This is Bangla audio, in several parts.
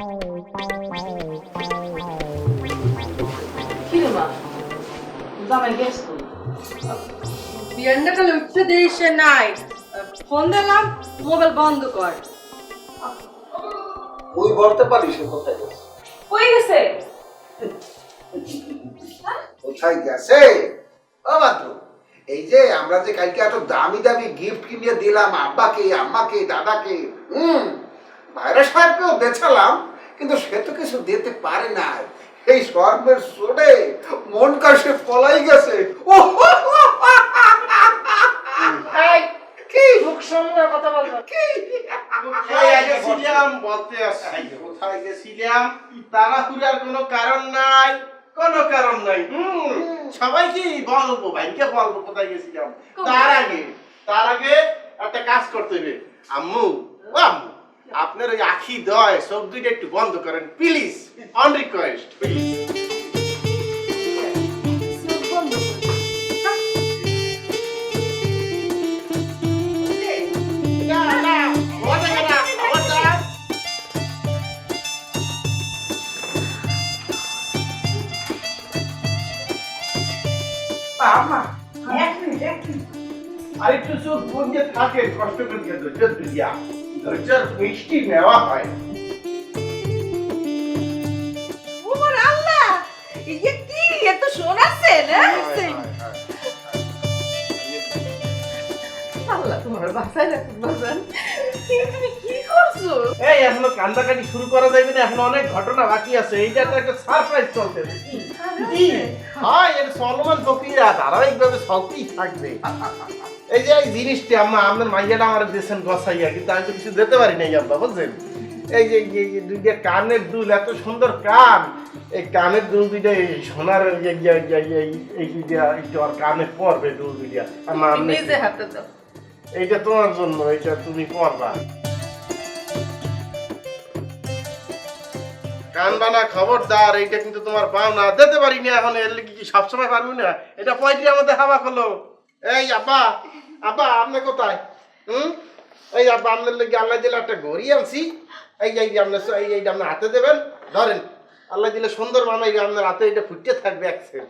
কি রে মা, জামাই গেছ তুই বিয়ান্ডা কালে উঠতে দিস নাই, ফোন দিলাম মোবাইল বন্ধ কর। ওই বলতে পারিস কোথায় গেছে? কই গেছে? কোথায় গেছে? ও বাদু, এই যে আমরা যে কালকে এত দামি দামি গিফট কিনে দিলাম আব্বাকে আম্মাকে দাদাকে, ভাইরা সাহেবকেও দেখালাম, কিন্তু সে তো কিছু দিতে পারে না। এই শর্মের সোডে মন কাশে পলাই গেছে। কি মুখ সামনে কথা বলবো? কি বলতে আসছি কোথায় গেছিলাম, তাড়াহুড়ার কোনো কারণ নাই, কোনো কারণ নাই। সবাই কি বলবো, ভাইকে বলবো কোথায় গেছিলাম। তার আগে একটা কাজ করতে হবে। আম্মু, ও আম্মু, আপনার ওই আখি দয় চোখ দুইটা একটু বন্ধ করেন প্লিজ, অন রিকোয়েস্ট প্লিজ। আরেকটু চোখ বন্ধে থাকে, কষ্ট করে ধৈর্য দিয়া, ধৈর্যের মিষ্টি নেওয়া হয়। ওমর আল্লাহ, ইয়ে কি এত শোনাছে না? আল্লাহ তোমার বাসায় রাখুন বাজান। তুমি কি করছো? এই এখনো কান্দাকাটি শুরু করা যাবে না, এখন অনেক ঘটনা বাকি আছে। এইটা তো একটা সারপ্রাইজ চলতেছে। কি হয় এর চলমান প্রক্রিয়া ধারাবাহিকভাবে চলতেই থাকবে। এই যে এই জিনিসটা আম্মা, আপনার মাইয়াটা আমার দিয়েছেন গছাইয়া, কিন্তু আমি তো কিছু দিতে পারি নাই আব্বা, বুঝছেন? এই যে দুইটা কানের দুল, এত সুন্দর কান, এই কানের দুল দুইটা সোনার এই দুইটা আর কানে পরবে দুল দুইটা। আম্মা নিজে হাতে দাও। এইটা তোমার জন্য, এইটা তুমি পরবা। কান বানা খবরদার, এইটা কিন্তু তোমার পাও না, দিতে পারি না এখন। এর কি সবসময় পারবি না? এটা পয়টির মধ্যে হাওয়া করলো। এই আব্বা, আব্বা আপনি কোথায়? এই আব্বা, আপনার লেগে আল্লাহ দিলে একটা ঘড়ি আনছি, এই আপনার এইটা আপনার হাতে দেবেন, ধরেন। আল্লাহ দিলে সুন্দর বানাইবে, আপনার হাতে এটা ফুটতে থাকবে একসেন।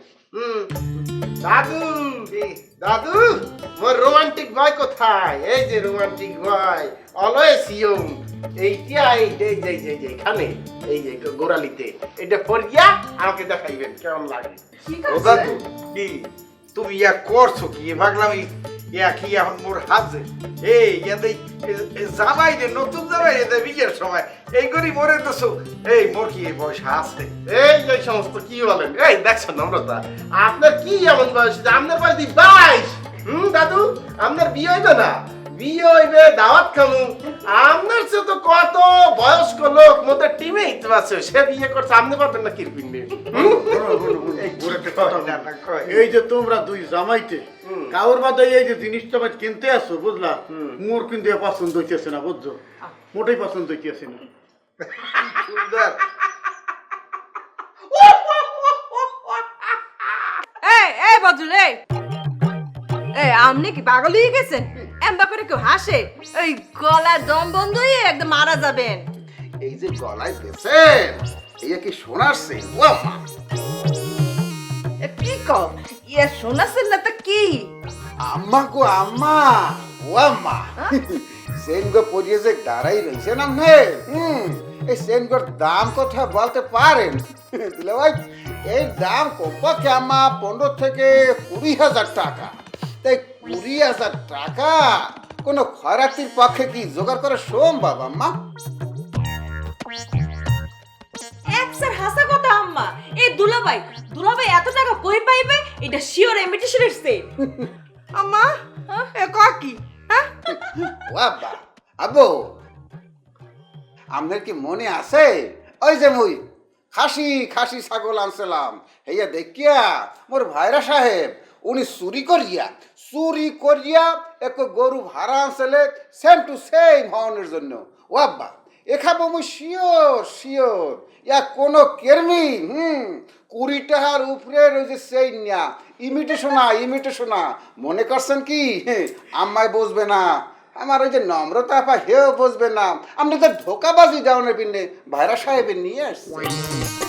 দাদু, দাদু, মোর রোমান্টিক বয় কোথায়? এই যে রোমান্টিক বয়, অলওয়েজ ইয়ং। এইটা এইখানে, এই যে গোড়ালিতে এটা পরিয়া আমাকে দেখাইবেন কেমন লাগে। ও দাদু, কি তুমি ইয়া করছো কি? ভাবলাম ইয়া কি এখন মোর হাজে এই জামাই রে, নতুন জামাই রে বিয়ের সময় এই করি মরে দেছো। এই মোর কি বয়স আছে? এই সমস্ত কি বলেন? এই দেখছেন নম্রতা, আপনার কি এমন বয়স? আপনার বয়স 22। দাদু, আপনার বিয়ে হইবে না? বিয়ে হইবে, দাওয়াত খামু। আপনার চেয়ে তো কত বয়স্ক লোক মোদের টিমে হিতে আছে, সে বিয়ে করছে, আপনি পারবেন না কিরপিন নিয়ে? এই যে তোমরা দুই জামাইতে কাউর বাদে এই যে জিনিসটা কিনতে আসছো, বুঝলা? মোর কিন্তু পছন্দ হইতেছে না, বুঝছো? মোটেই পছন্দ হইতেছে না। সুন্দর। এই বজুল, এই আপনি কি পাগল হয়ে গেছেন? এমবা করে কেউ হাসে? এই গলার দম বন্ধ হয়ে একদম মারা যাবেন। এই যে গলায় পেছেন, এই কি শোনাচ্ছে? ও মা, কি কও? ইয়া শোনাছেন না তো কি? আম্মা গো আম্মা, ও আম্মা, সেন গো পরিয়ে যে দাঁড়াই রয়েছেন আপনি, এই সেন গোর দাম কথা বলতে পারেন? দিলে ভাই, এই দাম কমপক্ষে আম্মা 15 থেকে 20,000 টাকা। তাই 20,000 টাকা কোনো খয়রাতির পক্ষে কি জোগাড় করা সম্ভব আম্মা? একসার হাসা কথা আম্মা। এই দুলাভাই এত টাকা কই পাইবে? এটা শিওর ইমিটেশনের সেট। আম্মা, এ কি? হ্যাঁ? ও আব্বা, আব্বু, আপনার কি মনে আছে ওই যে মুই খাসি ছাগল আনছিলাম, হেয়া দেখিয়া মোর ভাইরা সাহেব উনি চুরি করিয়া এক গরু ভাড়া আনছিলে সেম টু সেম হওয়ানোর জন্য। ও আব্বা, এখানে মুই শিওর ইয়া কোনো কেরমি 20 টাকার উপরের ওই যে সেই ইমিটেশনা মনে করছেন কি? আম্মাই বুঝবে না, আমার ওই যে নম্রতা আপা হেও বুঝবে না, আপনি তো ধোকাবাজি দেওয়ানের পিনে ভাইরা সাহেবের নিয়ে আসছে।